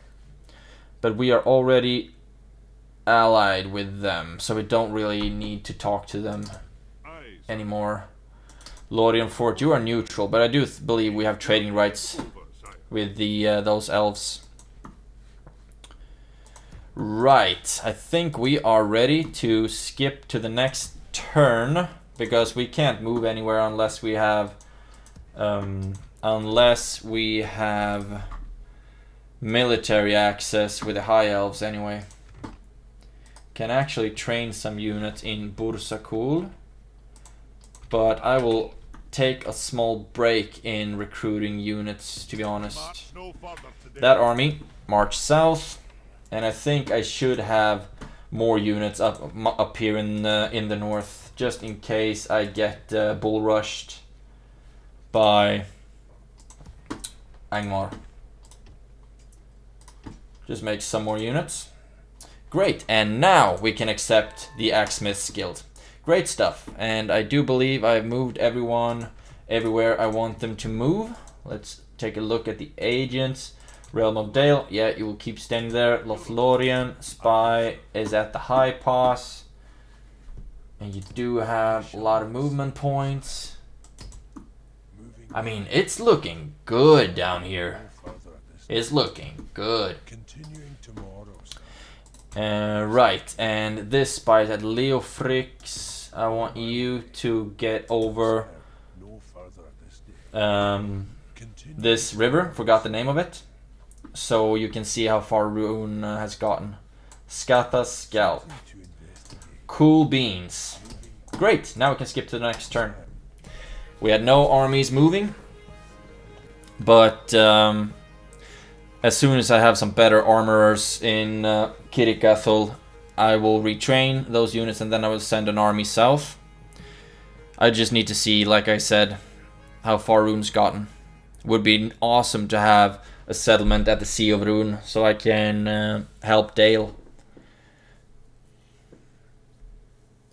But we are already allied with them, so we don't really need to talk to them anymore. Lorien Fort, you are neutral, but I do believe we have trading rights with the those elves. Right, I think we are ready to skip to the next turn, because we can't move anywhere unless we have military access with the High Elves anyway. Can actually train some units in Bursakul, but I will take a small break in recruiting units, to be honest. That army march south, and I think I should have more units up here in the north, just in case I get bull rushed by Angmar. Just make some more units. Great, and now we can accept the Axesmith's Guild. Great stuff, and I do believe I've moved everyone everywhere I want them to move. Let's take a look at the agents. Realm of Dale, yeah, you will keep standing there. Lothlorien, Spy is at the High Pass. And you do have a lot of movement points. I mean, it's looking good down here. It's looking good. Right, and this spy is at Leofrix. I want you to get over this river, forgot the name of it. So you can see how far Rune has gotten. Scatha Scalp. Cool beans. Great, now we can skip to the next turn. We had no armies moving, but as soon as I have some better armorers in Kirikathul, I will retrain those units and then I will send an army south. I just need to see, like I said, how far Rune's gotten. Would be awesome to have a settlement at the Sea of Rune so I can help Dale.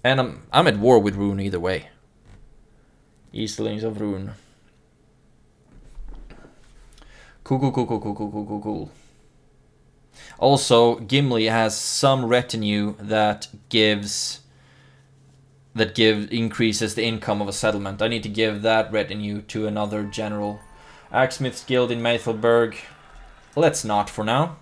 And I'm at war with Rune either way. Easterlings of Rune. Cool. Also, Gimli has some retinue that increases the income of a settlement. I need to give that retinue to another general. Axsmith's Guild in Maythelberg. Let's not for now.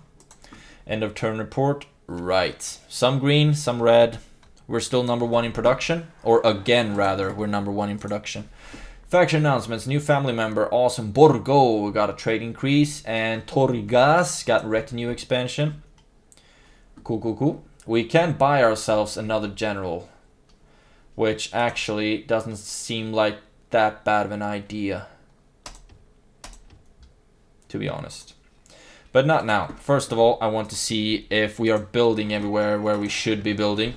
End of turn report. Right. Some green, some red. We're still number 1 in production. Or again, rather, we're number 1 in production. Faction announcements. New family member, awesome. Borgo got a trade increase. And Torrigas got retinue expansion. Cool. We can buy ourselves another general. Which actually doesn't seem like that bad of an idea. To be honest. But not now. First of all, I want to see if we are building everywhere where we should be building.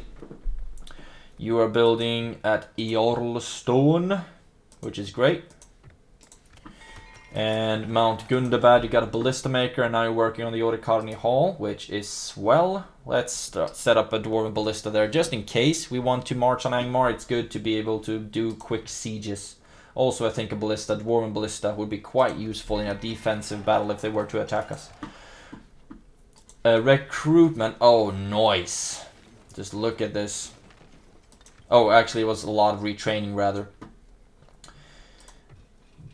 You are building at Eorlstone, which is great. And Mount Gundabad, you got a ballista maker, and now you're working on the Orikarni Hall, which is swell. Let's set up a dwarven ballista there, just in case we want to march on Angmar. It's good to be able to do quick sieges. Also, I think a ballista, dwarven ballista, would be quite useful in a defensive battle if they were to attack us. Recruitment, oh, nice. Just look at this. Oh, actually, it was a lot of retraining, rather.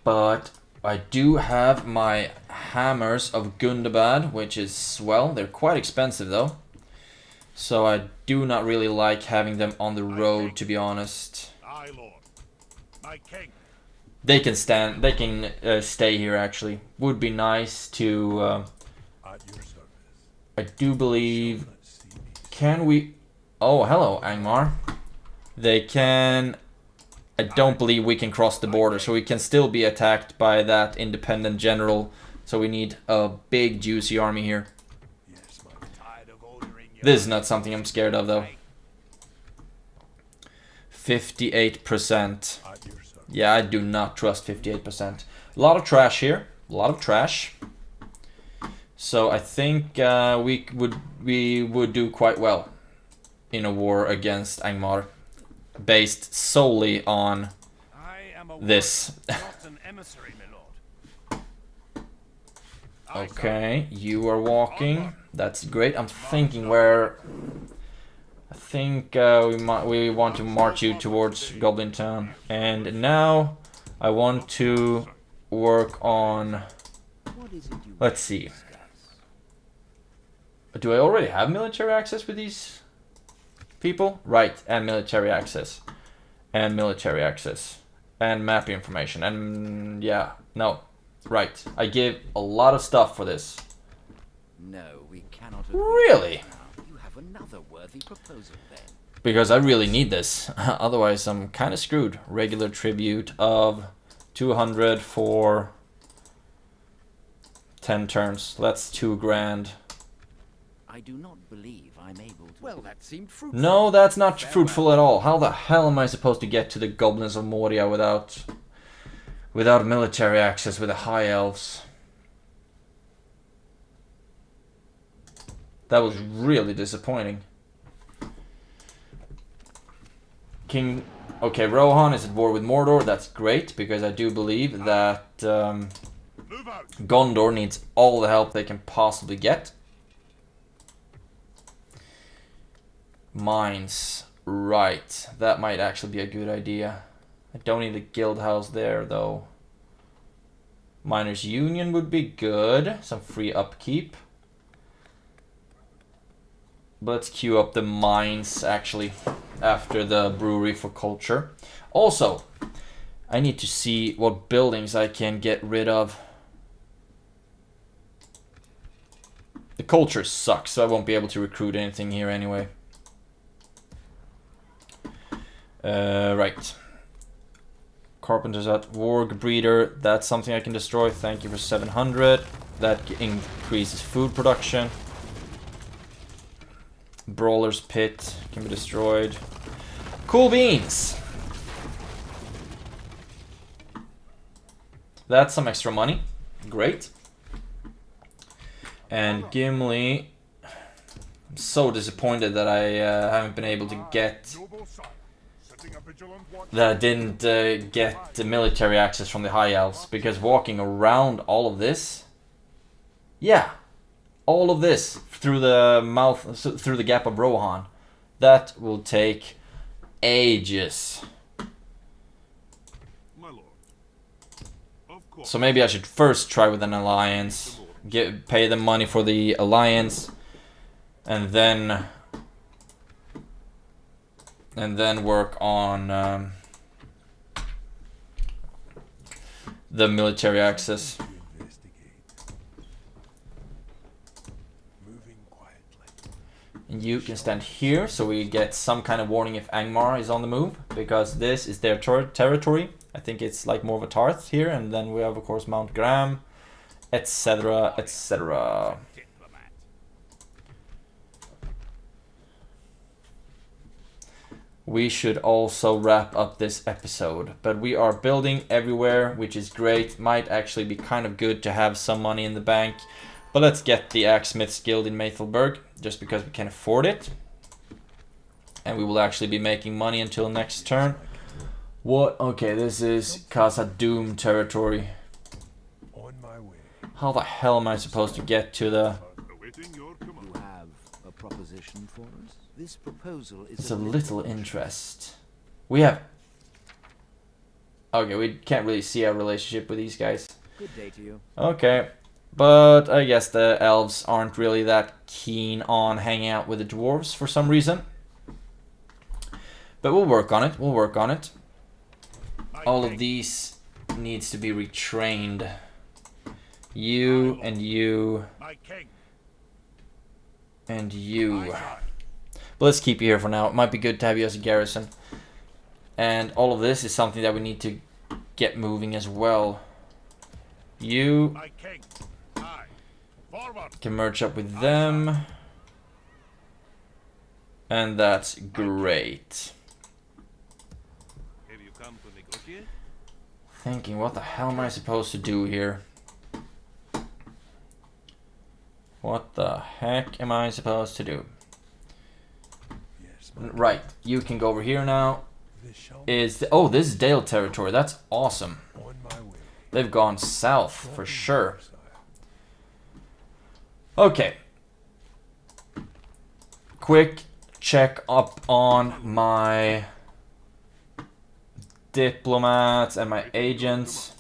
But I do have my Hammers of Gundabad, which is swell. They're quite expensive, though. So I do not really like having them on the road, to be honest. Aye, Lord. My king. They can stand. They can stay here, actually. Would be nice to... At your service. I do believe... Can we... Oh, hello, Angmar. They can... I don't believe we can cross the border, so we can still be attacked by that independent general. So we need a big, juicy army here. This is not something I'm scared of, though. 58%. Yeah, I do not trust 58%. A lot of trash here. A lot of trash. So I think we would do quite well in a war against Angmar. Based solely on this. Okay, you are walking. That's great. I'm thinking where... I think we want to march you towards Goblin Town. And now I want to work on... Let's see. Do I already have military access with these people? Right, and military access. And military access. And map information. And yeah, no. Right. I give a lot of stuff for this. No, we cannot agree. Really? You have another worthy proposal then. Because I really need this. Otherwise I'm kind of screwed. Regular tribute of 200 for 10 turns. That's 2 grand. I do not believe I'm able to... Well, that seemed fruitful. No, that's not fruitful at all. How the hell am I supposed to get to the Goblins of Moria without military access with the High Elves? That was really disappointing. King... Okay, Rohan is at war with Mordor. That's great, because I do believe that Gondor needs all the help they can possibly get. Mines. Right. That might actually be a good idea. I don't need a guild house there, though. Miners' Union would be good. Some free upkeep. But let's queue up the mines, actually, after the brewery for culture. Also, I need to see what buildings I can get rid of The culture sucks, so I won't be able to recruit anything here anyway. Right. Carpenter's at Warg Breeder. That's something I can destroy. Thank you for 700. That increases food production. Brawler's Pit can be destroyed. Cool beans! That's some extra money. Great. And Gimli... I'm so disappointed that I haven't been able to get... that I didn't get the military access from the High Elves, because walking around all of this... Yeah, all of this through the mouth, through the Gap of Rohan, that will take ages. So maybe I should first try with an alliance, pay them money for the alliance, and then work on the military access. And you can stand here, so we get some kind of warning if Angmar is on the move, because this is their territory. I think it's like more of a Tarth here, and then we have of course Mount Graham, etc, etc. We should also wrap up this episode, but we are building everywhere, which is great. Might actually be kind of good to have some money in the bank, but let's get the Axesmiths Guild in Maythelberg, just because we can afford it. And we will actually be making money until next turn. What? Okay, this is Khazad-dûm territory. How the hell am I supposed to get to the... You have a proposition for us? This proposal is It's a little interest. We have... Okay, we can't really see our relationship with these guys. Good day to you. Okay. But I guess the elves aren't really that keen on hanging out with the dwarves for some reason. But we'll work on it, we'll work on it. All of these needs to be retrained. You and you and you. But let's keep you here for now. It might be good to have you as a garrison. And all of this is something that we need to get moving as well. You can merge up with them. And that's great. Thinking, what the hell am I supposed to do here? What the heck am I supposed to do? Right, you can go over here now. Oh, this is Dale territory. That's awesome. They've gone south for sure. Okay. Quick check up on my diplomats and my agents.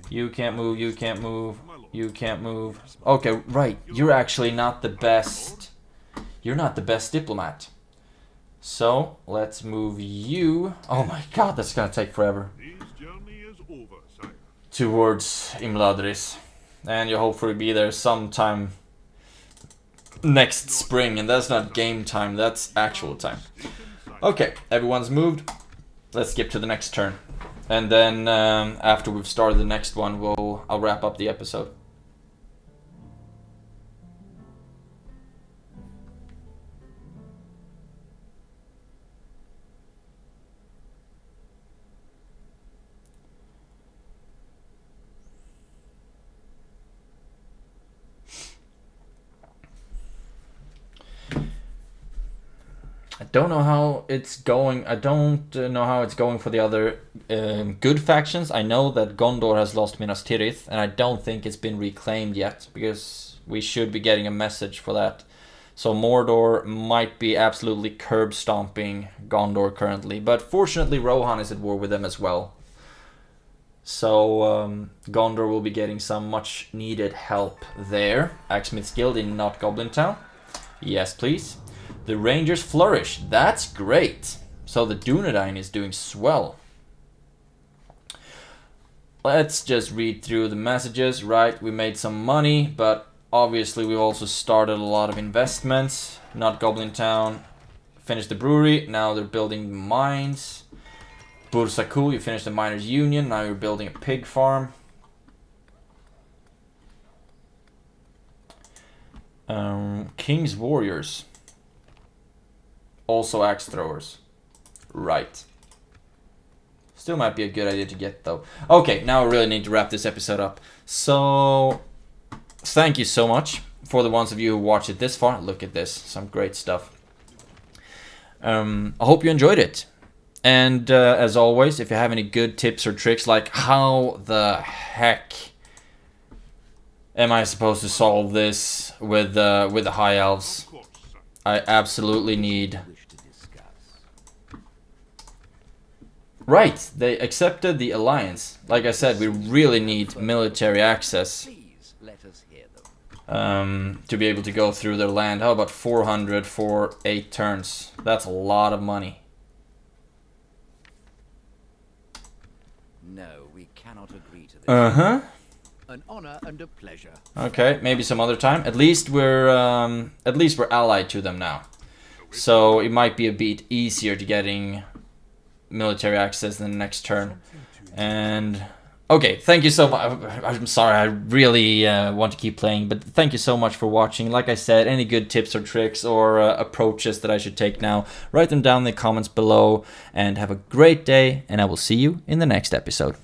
You can't move, you can't move, you can't move. Okay, right. You're actually not the best. You're not the best diplomat. So, let's move you. Oh my god, that's gonna take forever. Towards Imladris. And you'll hopefully be there sometime next spring. And that's not game time, that's actual time. Okay, everyone's moved. Let's skip to the next turn. And then after we've started the next one, I'll wrap up the episode. I don't know how it's going. I don't know how it's going for the other good factions. I know that Gondor has lost Minas Tirith, and I don't think it's been reclaimed yet, because we should be getting a message for that. So Mordor might be absolutely curb stomping Gondor currently, but fortunately Rohan is at war with them as well. So Gondor will be getting some much needed help there. Axesmiths Guild in Not Goblin Town. Yes, please. The Rangers flourish. That's great. So the Dunedain is doing swell. Let's just read through the messages. Right, we made some money, but obviously we've also started a lot of investments. Not Goblin Town. Finished the brewery. Now they're building mines. Bursaku, you finished the miners union. Now you're building a pig farm. King's warriors. Also axe throwers. Right. Still might be a good idea to get though. Okay, now I really need to wrap this episode up. So, thank you so much for the ones of you who watched it this far. Look at this, some great stuff. I hope you enjoyed it. And as always, if you have any good tips or tricks, like how the heck am I supposed to solve this with the high elves? I absolutely need. Right, they accepted the alliance. Like I said, we really need military access to be able to go through their land. How about 400 for 8 turns? That's a lot of money. No, we cannot agree to this. Uh-huh. An honor and a pleasure. Okay, maybe some other time. At least we're allied to them now. So it might be a bit easier to getting military access in the next turn. And okay, thank you so much. I'm sorry, I really want to keep playing, but thank you so much for watching. Like I said, any good tips or tricks or approaches that I should take now, write them down in the comments below, and have a great day, and I will see you in the next episode.